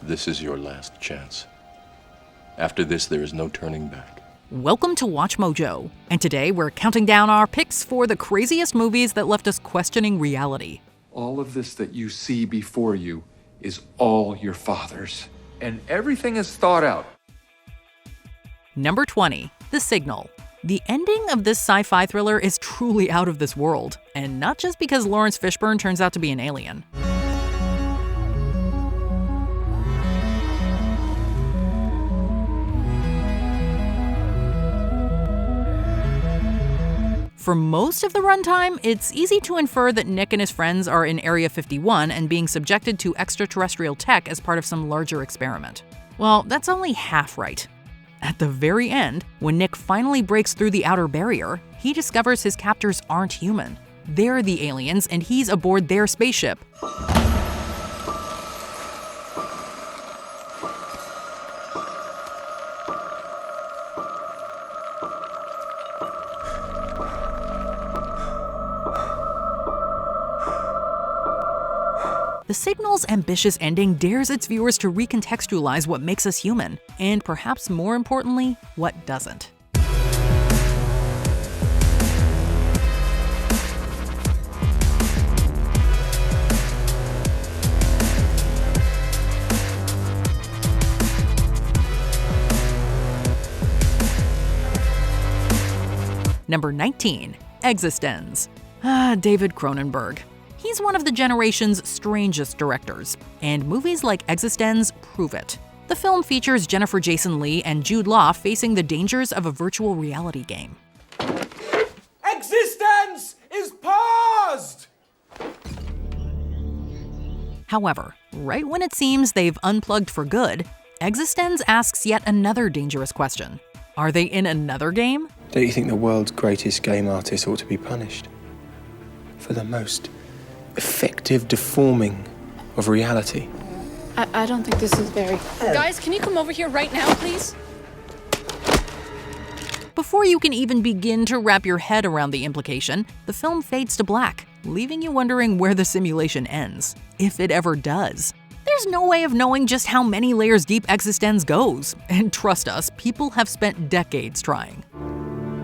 This is your last chance. After this, there is no turning back. Welcome to Watch Mojo, and today we're counting down our picks for the craziest movies that left us questioning reality. All of this that you see before you is all your father's, and everything is thought out. Number 20, The Signal. The ending of this sci-fi thriller is truly out of this world, and not just because Lawrence Fishburne turns out to be an alien. For most of the runtime, it's easy to infer that Nick and his friends are in Area 51 and being subjected to extraterrestrial tech as part of some larger experiment. Well, that's only half right. At the very end, when Nick finally breaks through the outer barrier, he discovers his captors aren't human. They're the aliens, and he's aboard their spaceship. The Signal's ambitious ending dares its viewers to recontextualize what makes us human, and perhaps more importantly, what doesn't. Number 19, Existenz. David Cronenberg. He's one of the generation's strangest directors, and movies like Existenz prove it. The film features Jennifer Jason Leigh and Jude Law facing the dangers of a virtual reality game. Existenz is paused! However, right when it seems they've unplugged for good, Existenz asks yet another dangerous question. Are they in another game? Don't you think the world's greatest game artists ought to be punished for the most effective deforming of reality? I don't think this is very... Guys, can you come over here right now, please? Before you can even begin to wrap your head around the implication, the film fades to black, leaving you wondering where the simulation ends, if it ever does. There's no way of knowing just how many layers deep Existenz goes, and trust us, people have spent decades trying.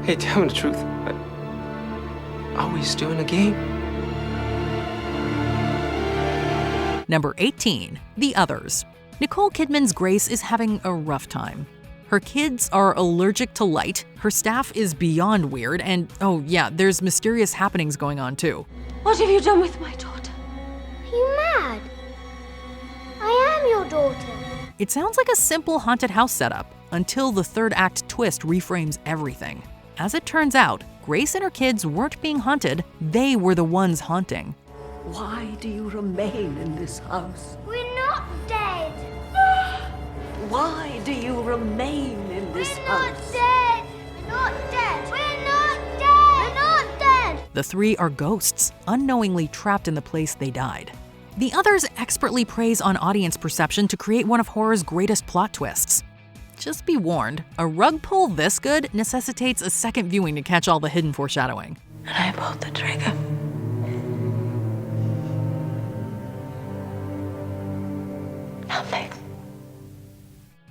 Hey, tell me the truth. Are we still in a game? Number 18, The Others. Nicole Kidman's Grace is having a rough time. Her kids are allergic to light, her staff is beyond weird, and oh yeah, there's mysterious happenings going on too. What have you done with my daughter? Are you mad? I am your daughter. It sounds like a simple haunted house setup, until the third act twist reframes everything. As it turns out, Grace and her kids weren't being haunted, they were the ones haunting. Why do you remain in this house? We're not dead. Why do you remain in this house? We're not dead. We're not dead. We're not dead. We're not dead. The three are ghosts, unknowingly trapped in the place they died. The Others expertly preys on audience perception to create one of horror's greatest plot twists. Just be warned, a rug pull this good necessitates a second viewing to catch all the hidden foreshadowing. And I pulled the trigger. Nothing.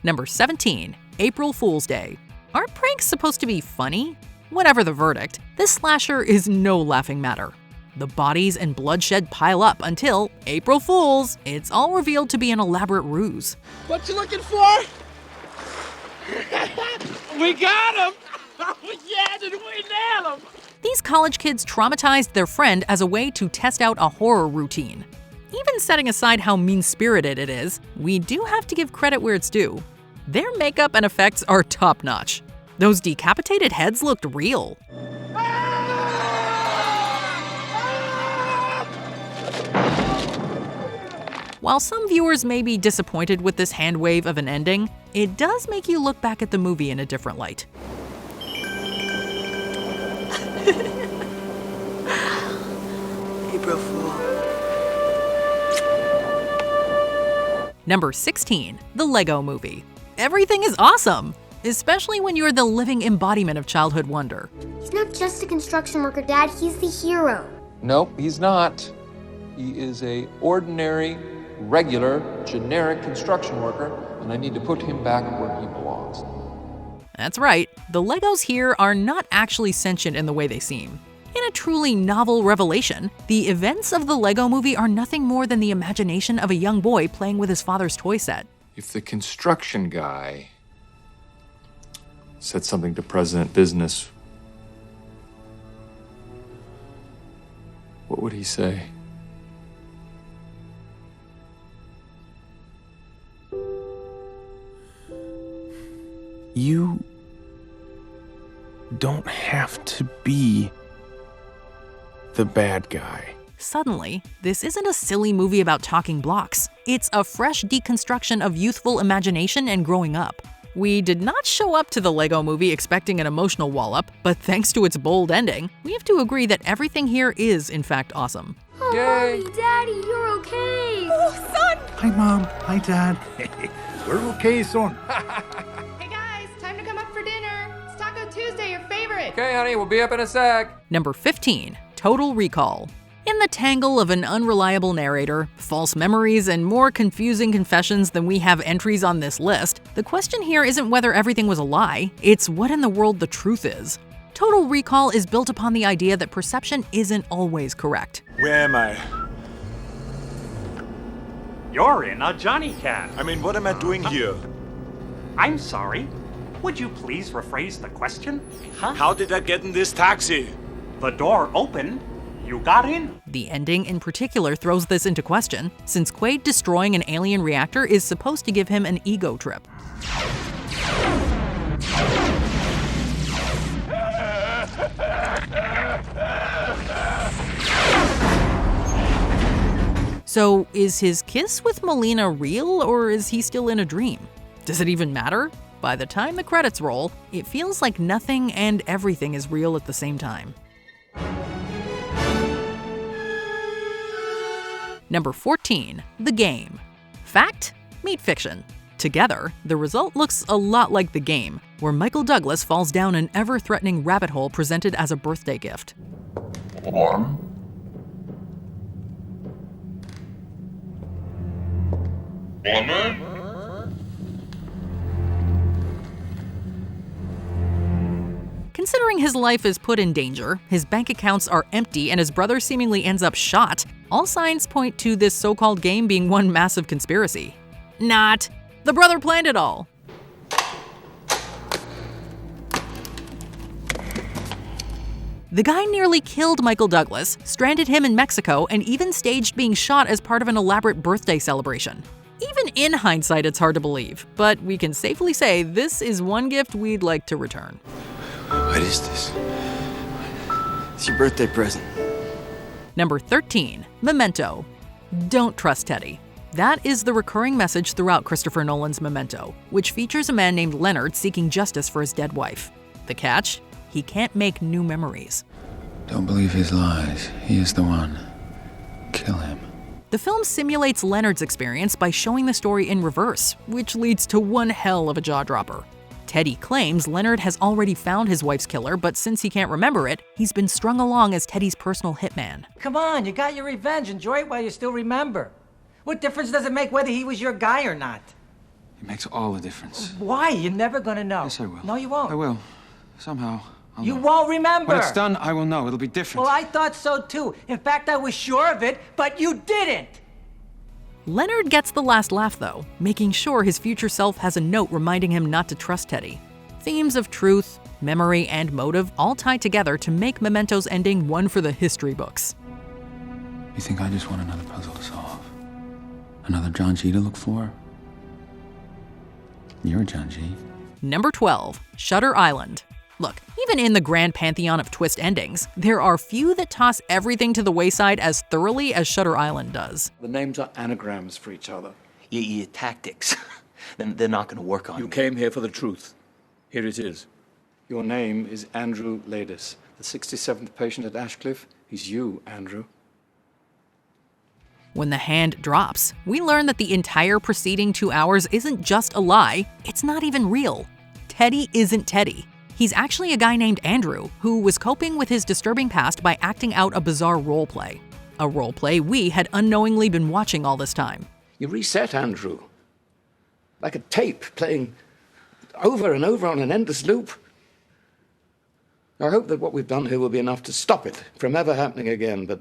Number 17, April Fool's Day. Aren't pranks supposed to be funny? Whatever the verdict, this slasher is no laughing matter. The bodies and bloodshed pile up until, April Fools, it's all revealed to be an elaborate ruse. What you looking for? We got him! Yeah, did we nail him? These college kids traumatized their friend as a way to test out a horror routine. Even setting aside how mean-spirited it is, we do have to give credit where it's due. Their makeup and effects are top-notch. Those decapitated heads looked real. While some viewers may be disappointed with this hand wave of an ending, it does make you look back at the movie in a different light. April Fool. Number 16, The Lego Movie. Everything is awesome, especially when you're the living embodiment of childhood wonder. He's not just a construction worker, Dad. He's the hero. Nope, he's not. He is a ordinary, regular, generic construction worker, and I need to put him back where he belongs. That's right, the Legos here are not actually sentient in the way they seem. In a truly novel revelation, the events of the Lego movie are nothing more than the imagination of a young boy playing with his father's toy set. If the construction guy said something to President Business, what would he say? You don't have to be the bad guy. Suddenly, this isn't a silly movie about talking blocks. It's a fresh deconstruction of youthful imagination and growing up. We did not show up to the Lego movie expecting an emotional wallop, but thanks to its bold ending, we have to agree that everything here is in fact awesome. Oh, Yay. Mommy, Daddy, you're okay. Hi, Mom. Hi, Dad. We're okay, son. Hey guys, time to come up for dinner. It's Taco Tuesday, your favorite. Okay, honey, we'll be up in a sec. Number 15, Total Recall. In the tangle of an unreliable narrator, false memories, and more confusing confessions than we have entries on this list, the question here isn't whether everything was a lie, it's what in the world the truth is. Total Recall is built upon the idea that perception isn't always correct. Where am I? You're in a Johnny Cab. I mean, what am I doing here? I'm sorry. Would you please rephrase the question? Huh? How did I get in this taxi? The door opened. You got in. The ending in particular throws this into question, since Quaid destroying an alien reactor is supposed to give him an ego trip. So, is his kiss with Melina real, or is he still in a dream? Does it even matter? By the time the credits roll, it feels like nothing and everything is real at the same time. Number 14, The Game. Fact? Meet fiction. Together, the result looks a lot like The Game, where Michael Douglas falls down an ever-threatening rabbit hole presented as a birthday gift. Considering his life is put in danger, his bank accounts are empty, and his brother seemingly ends up shot, all signs point to this so-called game being one massive conspiracy. Not. The brother planned it all. The guy nearly killed Michael Douglas, stranded him in Mexico, and even staged being shot as part of an elaborate birthday celebration. Even in hindsight, it's hard to believe, but we can safely say this is one gift we'd like to return. What is this? It's your birthday present. Number 13, Memento. Don't trust Teddy. That is the recurring message throughout Christopher Nolan's Memento, which features a man named Leonard seeking justice for his dead wife. The catch? He can't make new memories. Don't believe his lies. He is the one. Kill him. The film simulates Leonard's experience by showing the story in reverse, which leads to one hell of a jaw-dropper. Teddy claims Leonard has already found his wife's killer, but since he can't remember it, he's been strung along as Teddy's personal hitman. Come on, you got your revenge. Enjoy it while you still remember. What difference does it make whether he was your guy or not? It makes all the difference. Why? You're never gonna know. Yes, I will. No, you won't. I will. Somehow. You won't remember. When it's done, I will know. It'll be different. Well, I thought so too. In fact, I was sure of it, but you didn't. Leonard gets the last laugh, though, making sure his future self has a note reminding him not to trust Teddy. Themes of truth, memory, and motive all tie together to make Memento's ending one for the history books. You think I just want another puzzle to solve? Another John G to look for? You're a John G. Number 12, Shutter Island. Look, even in the grand pantheon of twist endings, there are few that toss everything to the wayside as thoroughly as Shutter Island does. The names are anagrams for each other. Your tactics. Then they're not going to work on You me. came here for the truth. Here it is. Your name is Andrew Ladis, the 67th patient at Ashcliffe. He's you, Andrew. When the hand drops, we learn that the entire preceding 2 hours isn't just a lie, it's not even real. Teddy isn't Teddy. He's actually a guy named Andrew, who was coping with his disturbing past by acting out a bizarre roleplay. A roleplay we had unknowingly been watching all this time. You reset Andrew. Like a tape playing over and over on an endless loop. I hope that what we've done here will be enough to stop it from ever happening again, but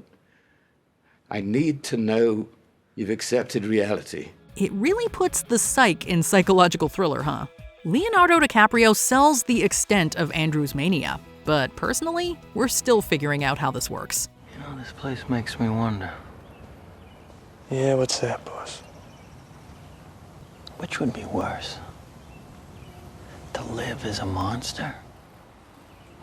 I need to know you've accepted reality. It really puts the psych in psychological thriller, huh? Leonardo DiCaprio sells the extent of Andrew's mania, but personally, we're still figuring out how this works. You know, this place makes me wonder. Yeah, what's that, boss? Which would be worse? To live as a monster?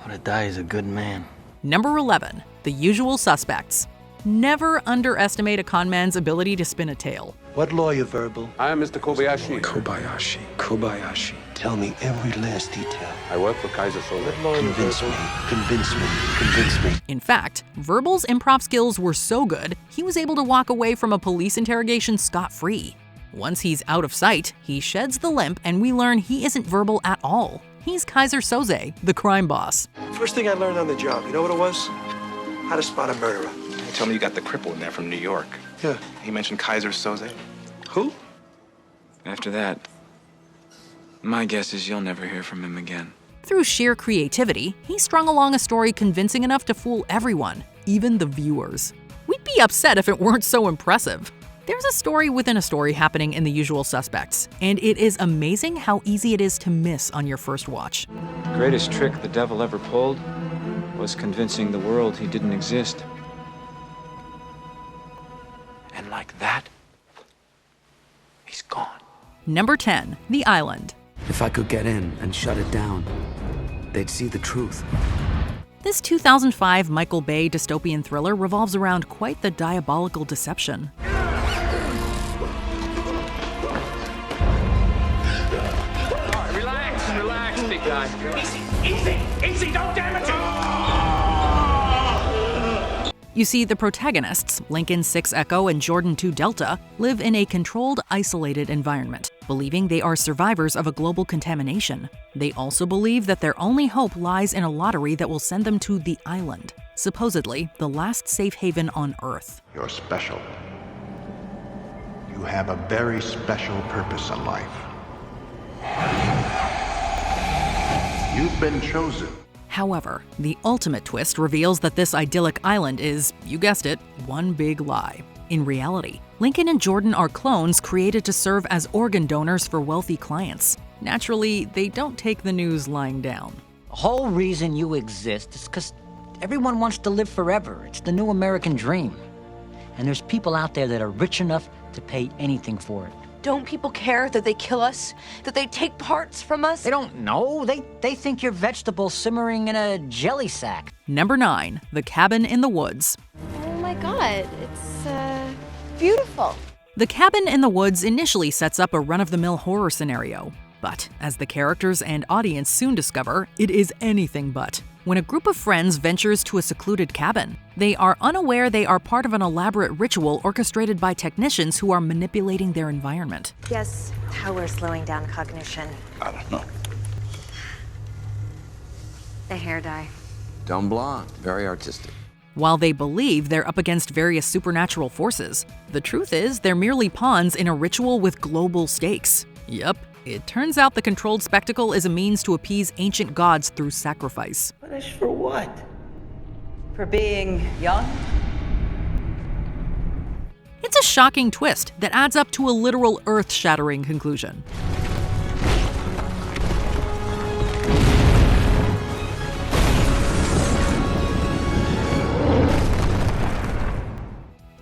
Or to die as a good man? Number 11, The Usual Suspects. Never underestimate a con man's ability to spin a tale. What lawyer, Verbal? I am Mr. Kobayashi. Kobayashi. Tell me every last detail. I work for Kaiser Soze. Convince me. In fact, Verbal's improv skills were so good, he was able to walk away from a police interrogation scot-free. Once he's out of sight, he sheds the limp and we learn he isn't Verbal at all. He's Kaiser Soze, the crime boss. First thing I learned on the job, you know what it was? How to spot a murderer. He told me you got the cripple in there from New York. Yeah. He mentioned Kaiser Soze. Who? After that, my guess is you'll never hear from him again. Through sheer creativity, he strung along a story convincing enough to fool everyone, even the viewers. We'd be upset if it weren't so impressive. There's a story within a story happening in The Usual Suspects, and it is amazing how easy it is to miss on your first watch. The greatest trick the devil ever pulled was convincing the world he didn't exist. And like that, he's gone. Number 10, The Island. If I could get in and shut it down, they'd see the truth. This 2005 Michael Bay dystopian thriller revolves around quite the diabolical deception. Relax, big guy. Easy, don't damage him! You see, the protagonists, Lincoln 6 Echo and Jordan 2 Delta, live in a controlled, isolated environment, believing they are survivors of a global contamination. They also believe that their only hope lies in a lottery that will send them to the island, supposedly the last safe haven on Earth. You're special. You have a very special purpose in life. You've been chosen. However, the ultimate twist reveals that this idyllic island is, you guessed it, one big lie. In reality, Lincoln and Jordan are clones created to serve as organ donors for wealthy clients. Naturally, they don't take the news lying down. The whole reason you exist is because everyone wants to live forever. It's the new American dream. And there's people out there that are rich enough to pay anything for it. Don't people care that they kill us? That they take parts from us? They don't know. They think you're vegetables simmering in a jelly sack. Number 9, The Cabin in the Woods. Oh my God, it's beautiful. The Cabin in the Woods initially sets up a run-of-the-mill horror scenario. But, as the characters and audience soon discover, it is anything but. When a group of friends ventures to a secluded cabin, they are unaware they are part of an elaborate ritual orchestrated by technicians who are manipulating their environment. Guess how we're slowing down cognition. I don't know. The hair dye. Dumb blonde. Very artistic. While they believe they're up against various supernatural forces, the truth is they're merely pawns in a ritual with global stakes. Yup. It turns out the controlled spectacle is a means to appease ancient gods through sacrifice. Punished for what? For being young? It's a shocking twist that adds up to a literal earth-shattering conclusion.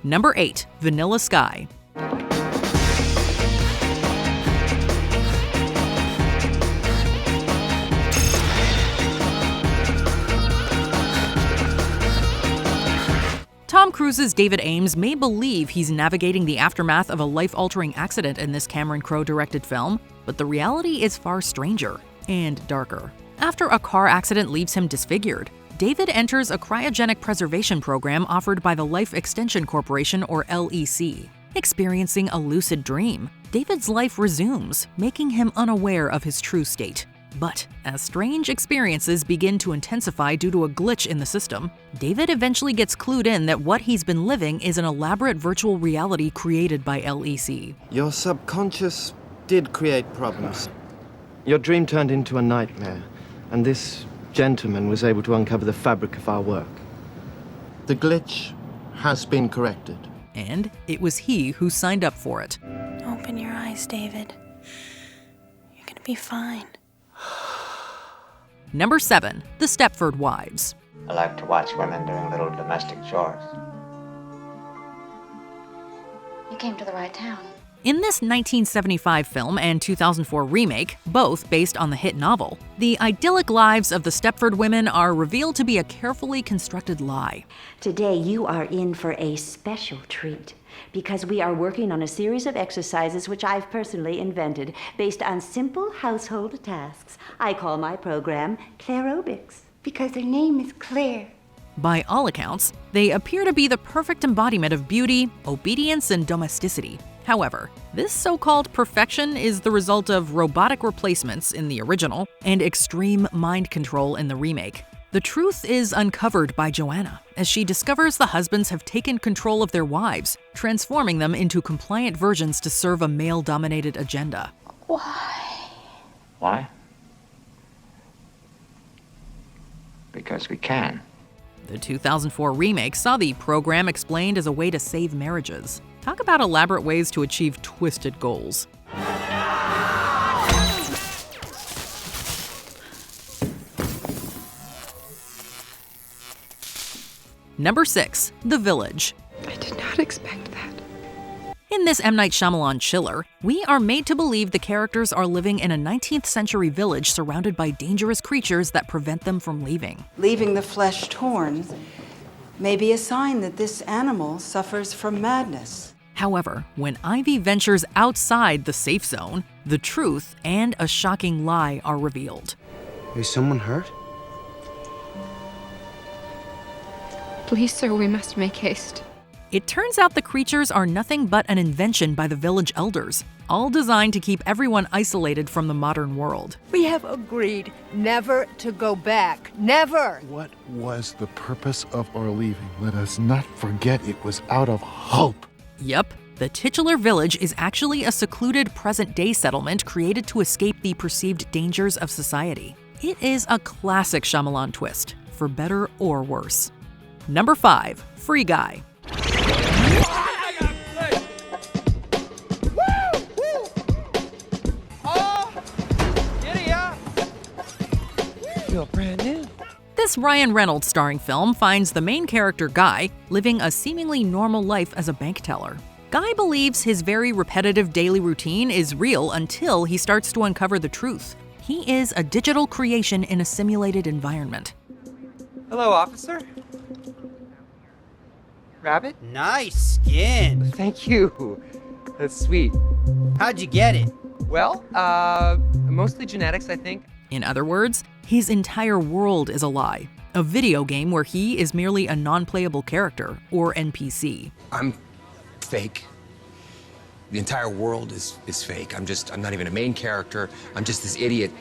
Number 8, Vanilla Sky. Tom Cruise's David Ames may believe he's navigating the aftermath of a life-altering accident in this Cameron Crowe-directed film, but the reality is far stranger and darker. After a car accident leaves him disfigured, David enters a cryogenic preservation program offered by the Life Extension Corporation, or LEC. Experiencing a lucid dream, David's life resumes, making him unaware of his true state. But as strange experiences begin to intensify due to a glitch in the system, David eventually gets clued in that what he's been living is an elaborate virtual reality created by LEC. Your subconscious did create problems. Your dream turned into a nightmare, and this gentleman was able to uncover the fabric of our work. The glitch has been corrected. And it was he who signed up for it. Open your eyes, David. You're gonna be fine. Number 7. The Stepford Wives. I like to watch women doing little domestic chores. You came to the right town. In this 1975 film and 2004 remake, both based on the hit novel, the idyllic lives of the Stepford women are revealed to be a carefully constructed lie. Today you are in for a special treat because we are working on a series of exercises which I've personally invented based on simple household tasks. I call my program Clairobics because her name is Claire. By all accounts, they appear to be the perfect embodiment of beauty, obedience, and domesticity. However, this so-called perfection is the result of robotic replacements in the original and extreme mind control in the remake. The truth is uncovered by Joanna as she discovers the husbands have taken control of their wives, transforming them into compliant versions to serve a male-dominated agenda. Why? Because we can. The 2004 remake saw the program explained as a way to save marriages. Talk about elaborate ways to achieve twisted goals. Number 6. The Village. I did not expect that. In this M. Night Shyamalan chiller, we are made to believe the characters are living in a 19th century village surrounded by dangerous creatures that prevent them from leaving. Leaving the flesh torn may be a sign that this animal suffers from madness. However, when Ivy ventures outside the safe zone, the truth and a shocking lie are revealed. Is someone hurt? Please, sir, we must make haste. It turns out the creatures are nothing but an invention by the village elders, all designed to keep everyone isolated from the modern world. We have agreed never to go back. Never! What was the purpose of our leaving? Let us not forget it was out of hope. Yep, the titular village is actually a secluded present-day settlement created to escape the perceived dangers of society. It is a classic Shyamalan twist, for better or worse. Number 5. Free Guy. You're brand new. This Ryan Reynolds starring film finds the main character, Guy, living a seemingly normal life as a bank teller. Guy believes his very repetitive daily routine is real until he starts to uncover the truth. He is a digital creation in a simulated environment. Hello, officer. Rabbit? Nice skin. Thank you. That's sweet. How'd you get it? Well, mostly genetics, I think. In other words, his entire world is a lie. A video game where he is merely a non-playable character, or NPC. I'm fake. The entire world is fake. I'm not even a main character. I'm just this idiot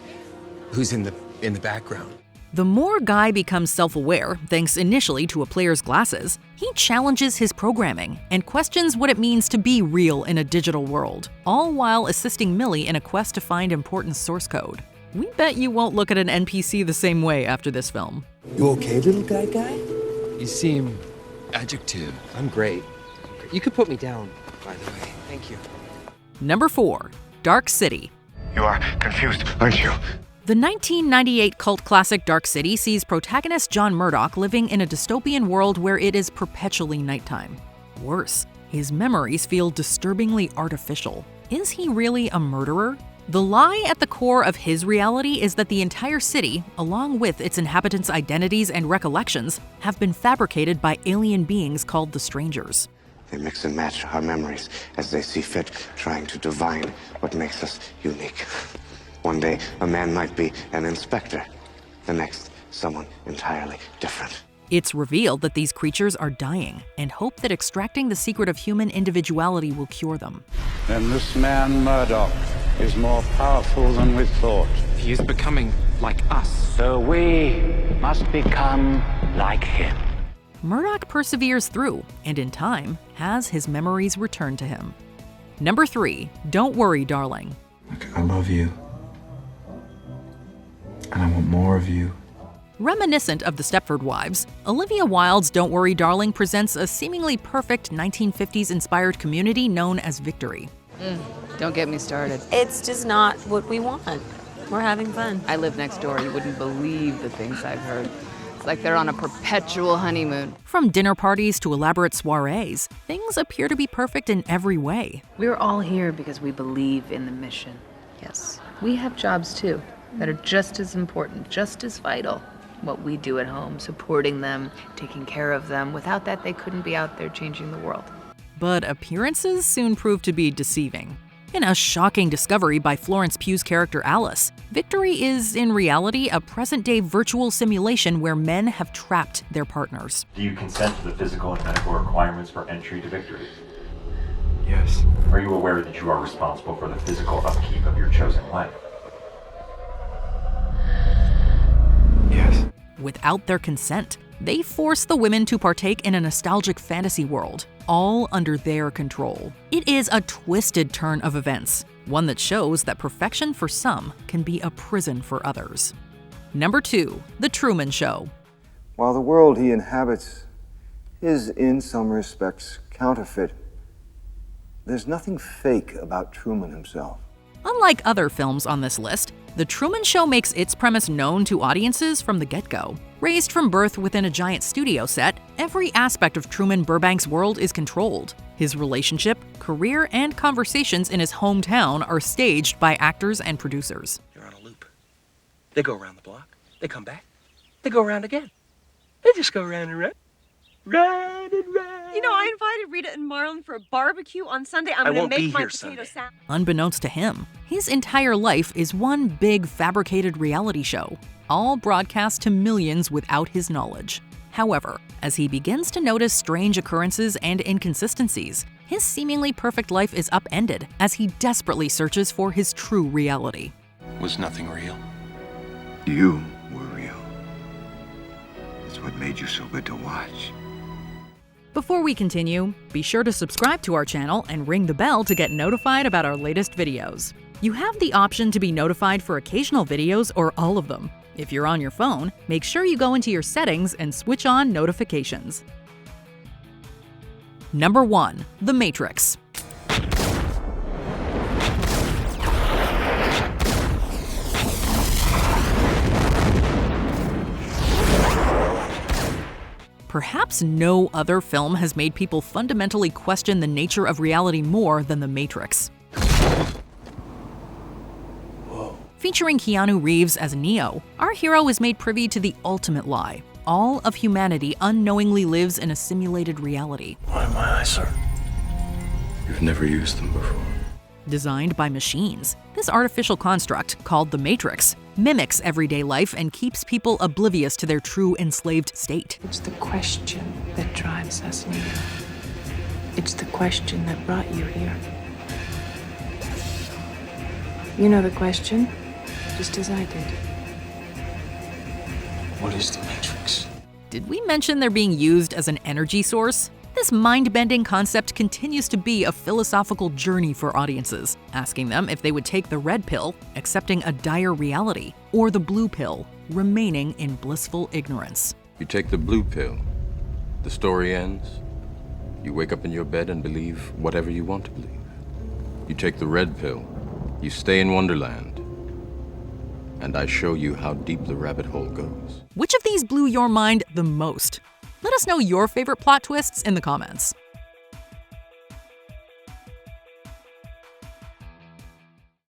who's in the background. The more Guy becomes self-aware, thanks initially to a player's glasses, he challenges his programming and questions what it means to be real in a digital world, all while assisting Millie in a quest to find important source code. We bet you won't look at an NPC the same way after this film. You okay, little guy? You seem adjective. I'm great. You could put me down, by the way. Thank you. Number 4. Dark City. You are confused, aren't you? The 1998 cult classic Dark City sees protagonist John Murdoch living in a dystopian world where it is perpetually nighttime. Worse, his memories feel disturbingly artificial. Is he really a murderer? The lie at the core of his reality is that the entire city, along with its inhabitants' identities and recollections, have been fabricated by alien beings called the Strangers. They mix and match our memories as they see fit, trying to divine what makes us unique. One day, a man might be an inspector. The next, someone entirely different. It's revealed that these creatures are dying and hope that extracting the secret of human individuality will cure them. And this man, Murdoch, is more powerful than we thought. He is becoming like us. So we must become like him. Murdoch perseveres through, and in time, has his memories returned to him. Number 3, Don't Worry, Darling. I love you. And I want more of you. Reminiscent of the Stepford Wives, Olivia Wilde's Don't Worry, Darling presents a seemingly perfect 1950s-inspired community known as Victory. Don't get me started. It's just not what we want. We're having fun. I live next door. You wouldn't believe the things I've heard. It's like they're on a perpetual honeymoon. From dinner parties to elaborate soirees, things appear to be perfect in every way. We're all here because we believe in the mission. Yes. We have jobs too that are just as important, just as vital. What we do at home, supporting them, taking care of them. Without that, they couldn't be out there changing the world. But appearances soon prove to be deceiving. In a shocking discovery by Florence Pugh's character Alice, Victory is, in reality, a present-day virtual simulation where men have trapped their partners. Do you consent to the physical and medical requirements for entry to Victory? Yes. Are you aware that you are responsible for the physical upkeep of your chosen life? Yes. Without their consent, they force the women to partake in a nostalgic fantasy world, all under their control. It is a twisted turn of events, one that shows that perfection for some can be a prison for others. Number 2, The Truman Show. While the world he inhabits is in some respects counterfeit, there's nothing fake about Truman himself. Unlike other films on this list, The Truman Show makes its premise known to audiences from the get-go. Raised from birth within a giant studio set, every aspect of Truman Burbank's world is controlled. His relationship, career, and conversations in his hometown are staged by actors and producers. You're on a loop. They go around the block, they come back, they go around again. They just go round and round. Round and round. You know, I invited Rita and Marlon for a barbecue on Sunday. I'm going to make my potato salad. Unbeknownst to him, his entire life is one big fabricated reality show, all broadcast to millions without his knowledge. However, as he begins to notice strange occurrences and inconsistencies, his seemingly perfect life is upended as he desperately searches for his true reality. Was nothing real? You were real. It's what made you so good to watch. Before we continue, be sure to subscribe to our channel and ring the bell to get notified about our latest videos. You have the option to be notified for occasional videos or all of them. If you're on your phone, make sure you go into your settings and switch on notifications. Number 1, The Matrix. Perhaps no other film has made people fundamentally question the nature of reality more than The Matrix. Featuring Keanu Reeves as Neo, our hero is made privy to the ultimate lie. All of humanity unknowingly lives in a simulated reality. Why my eyes, sir? You've never used them before. Designed by machines, this artificial construct, called the Matrix, mimics everyday life and keeps people oblivious to their true enslaved state. It's the question that drives us, Neo. It's the question that brought you here. You know the question, just as I did. What is the Matrix? Did we mention they're being used as an energy source? This mind-bending concept continues to be a philosophical journey for audiences, asking them if they would take the red pill, accepting a dire reality, or the blue pill, remaining in blissful ignorance. You take the blue pill, the story ends. You wake up in your bed and believe whatever you want to believe. You take the red pill, you stay in Wonderland, and I show you how deep the rabbit hole goes. Which of these blew your mind the most? Let us know your favorite plot twists in the comments.